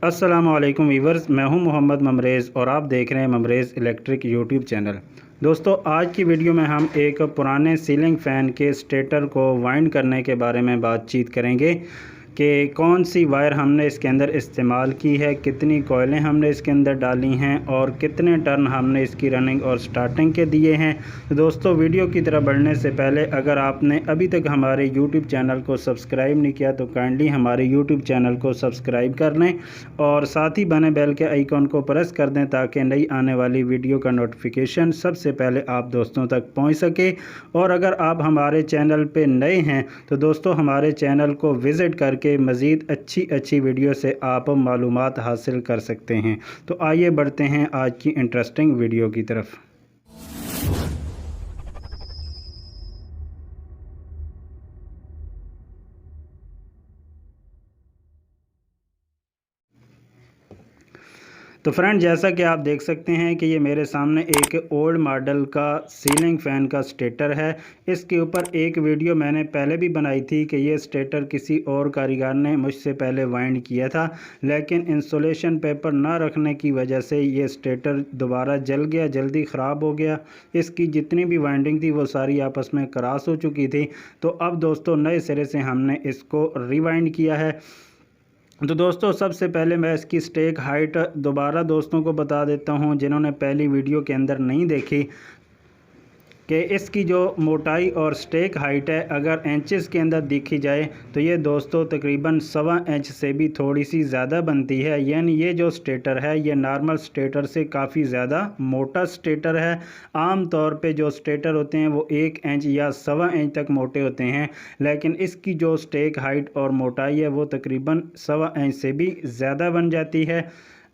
अस्सलाम वालेकुम वीवर्स, मैं हूं मोहम्मद ममरेज़ और आप देख रहे हैं ममरेज़ इलेक्ट्रिक यूट्यूब चैनल। दोस्तों, आज की वीडियो में हम एक पुराने सीलिंग फ़ैन के स्टेटर को वाइंड करने के बारे में बातचीत करेंगे कि कौन सी वायर हमने इसके अंदर इस्तेमाल की है, कितनी कॉइलें हमने इसके अंदर डाली हैं और कितने टर्न हमने इसकी रनिंग और स्टार्टिंग के दिए हैं। तो दोस्तों, वीडियो की तरफ बढ़ने से पहले अगर आपने अभी तक हमारे यूट्यूब चैनल को सब्सक्राइब नहीं किया तो काइंडली हमारे यूट्यूब चैनल को सब्सक्राइब कर लें और साथ ही बने बेल के आइकॉन को प्रेस कर दें ताकि नई आने वाली वीडियो का नोटिफिकेशन सबसे पहले आप दोस्तों तक पहुंच सके। और अगर आप हमारे चैनल पे नए हैं तो दोस्तों, हमारे चैनल को विज़िट करके मज़ीद अच्छी वीडियो से आप मालूमात हासिल कर सकते हैं। तो आइए बढ़ते हैं आज की इंटरेस्टिंग वीडियो की तरफ। तो फ्रेंड, जैसा कि आप देख सकते हैं कि ये मेरे सामने एक ओल्ड मॉडल का सीलिंग फ़ैन का स्टेटर है। इसके ऊपर एक वीडियो मैंने पहले भी बनाई थी कि ये स्टेटर किसी और कारीगर ने मुझसे पहले वाइंड किया था, लेकिन इंसुलेशन पेपर ना रखने की वजह से ये स्टेटर दोबारा जल गया, जल्दी ख़राब हो गया। इसकी जितनी भी वाइंडिंग थी वो सारी आपस में क्रॉस हो चुकी थी। तो अब दोस्तों, नए सिरे से हमने इसको रिवाइंड किया है। तो दोस्तों, सबसे पहले मैं इसकी स्टेक हाइट दोबारा दोस्तों को बता देता हूं जिन्होंने पहली वीडियो के अंदर नहीं देखी कि इसकी जो मोटाई और स्टेक हाइट है अगर इंचेस के अंदर देखी जाए तो ये दोस्तों तकरीबन 1.25 इंच से भी थोड़ी सी ज़्यादा बनती है। यानी ये जो स्टेटर है ये नॉर्मल स्टेटर से काफ़ी ज़्यादा मोटा स्टेटर है। आम तौर पे जो स्टेटर होते हैं वो 1 इंच या 1.25 इंच तक मोटे होते हैं, लेकिन इसकी जो स्टेक हाइट और मोटाई है वो तकरीबन 1.25 इंच से भी ज़्यादा बन जाती है।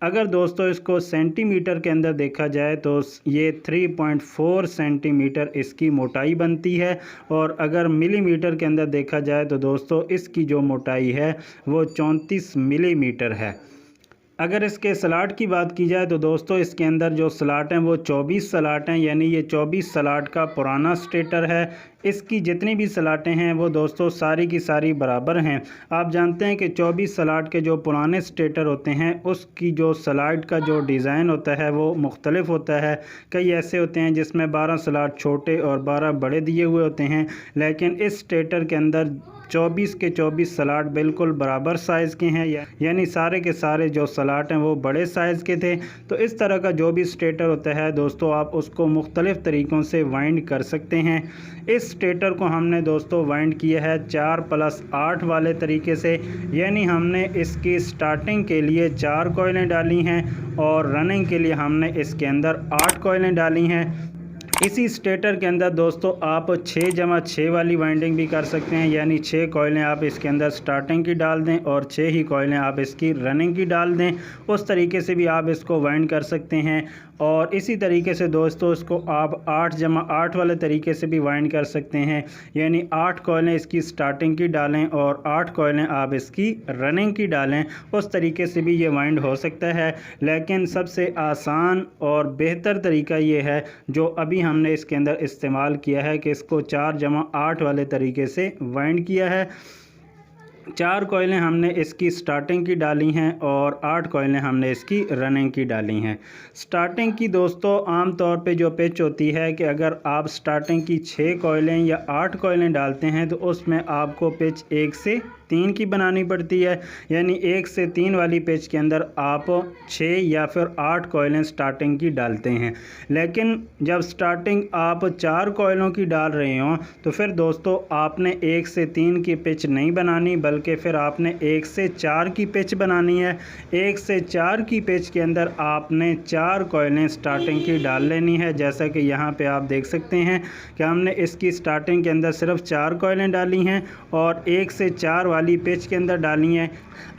अगर दोस्तों इसको सेंटीमीटर के अंदर देखा जाए तो ये 3.4 सेंटीमीटर इसकी मोटाई बनती है, और अगर मिलीमीटर के अंदर देखा जाए तो दोस्तों इसकी जो मोटाई है वो 34 मिलीमीटर है। अगर इसके स्लॉट की बात की जाए तो दोस्तों इसके अंदर जो स्लॉट हैं वो 24 स्लॉट हैं, यानी ये 24 स्लॉट का पुराना स्टेटर है। इसकी जितनी भी स्लॉटें हैं वो दोस्तों सारी की सारी बराबर हैं। आप जानते हैं कि 24 स्लॉट के जो पुराने स्टेटर होते हैं उसकी जो स्लॉट का जो डिज़ाइन होता है वो मुख्तलिफ होता है। कई ऐसे होते हैं जिसमें 12 स्लॉट छोटे और 12 बड़े दिए हुए होते हैं, लेकिन इस स्टेटर के अंदर 24 के 24 स्लॉट बिल्कुल बराबर साइज़ के हैं, यानी सारे के सारे जो स्लॉट हैं वो बड़े साइज़ के थे। तो इस तरह का जो भी स्टेटर होता है दोस्तों, आप उसको मुख्तलिफ़ तरीक़ों से वाइंड कर सकते हैं। इस स्टेटर को हमने दोस्तों वाइंड किया है 4+8 वाले तरीके से, यानी हमने इसकी स्टार्टिंग के लिए 4 कॉइलें डाली हैं और रनिंग के लिए हमने इसके अंदर 8 कॉइलें डाली हैं। इसी स्टेटर के अंदर दोस्तों आप 6+6 वाली वाइंडिंग भी कर सकते हैं, यानी 6 कॉइलें आप इसके अंदर स्टार्टिंग की डाल दें और 6 ही कॉइलें आप इसकी रनिंग की डाल दें। उस तरीके से भी आप इसको वाइंड कर सकते हैं। और इसी तरीके से दोस्तों इसको आप 8+8 वाले तरीके से भी वाइंड कर सकते हैं, यानी 8 कॉइलें इसकी स्टार्टिंग की डालें और 8 कॉइलें आप इसकी रनिंग की डालें। उस तरीके से भी ये वाइंड हो सकता है, लेकिन सबसे आसान और बेहतर तरीका ये है जो अभी हमने इसके अंदर इस्तेमाल किया है कि इसको 4+8 वाले तरीके से वाइंड किया है। 4 कॉइलें हमने इसकी स्टार्टिंग की डाली हैं और 8 कॉइलें हमने इसकी रनिंग की डाली हैं। स्टार्टिंग की दोस्तों आम तौर पे जो पिच होती है कि अगर आप स्टार्टिंग की 6 कॉइलें या 8 कॉइलें डालते हैं तो उसमें आपको पिच 1 से 3 की बनानी पड़ती है, यानी 1 से 3 वाली पिच के अंदर आप 6 या फिर 8 कॉइलें स्टार्टिंग की डालते हैं। लेकिन जब स्टार्टिंग आप 4 कॉइलों की डाल रहे हों तो फिर दोस्तों आपने 1 से 3 की पिच नहीं बनानी, बल्कि फिर आपने 1 से 4 की पिच बनानी है। 1 से 4 की पिच के अंदर आपने 4 कॉइलें स्टार्टिंग की डाल लेनी है। जैसा कि यहाँ पे आप देख सकते हैं कि हमने इसकी स्टार्टिंग के अंदर सिर्फ 4 कॉइलें डाली हैं और 1 से 4 वाली पिच के अंदर डाली है।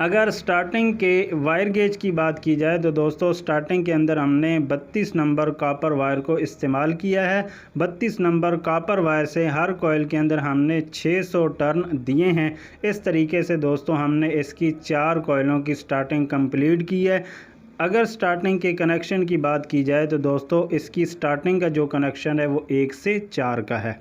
अगर स्टार्टिंग के वायर गेज की बात की जाए तो दोस्तों स्टार्टिंग के अंदर हमने 32 नंबर कॉपर वायर को इस्तेमाल किया है। 32 नंबर कॉपर वायर से हर कॉइल के अंदर हमने 600 टर्न दिए हैं। इस तरीके से दोस्तों हमने इसकी 4 कॉइलों की स्टार्टिंग कंप्लीट की है। अगर स्टार्टिंग के कनेक्शन की बात की जाए तो दोस्तों इसकी स्टार्टिंग का जो कनेक्शन है वो 1 से 4 का है।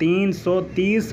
330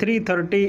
330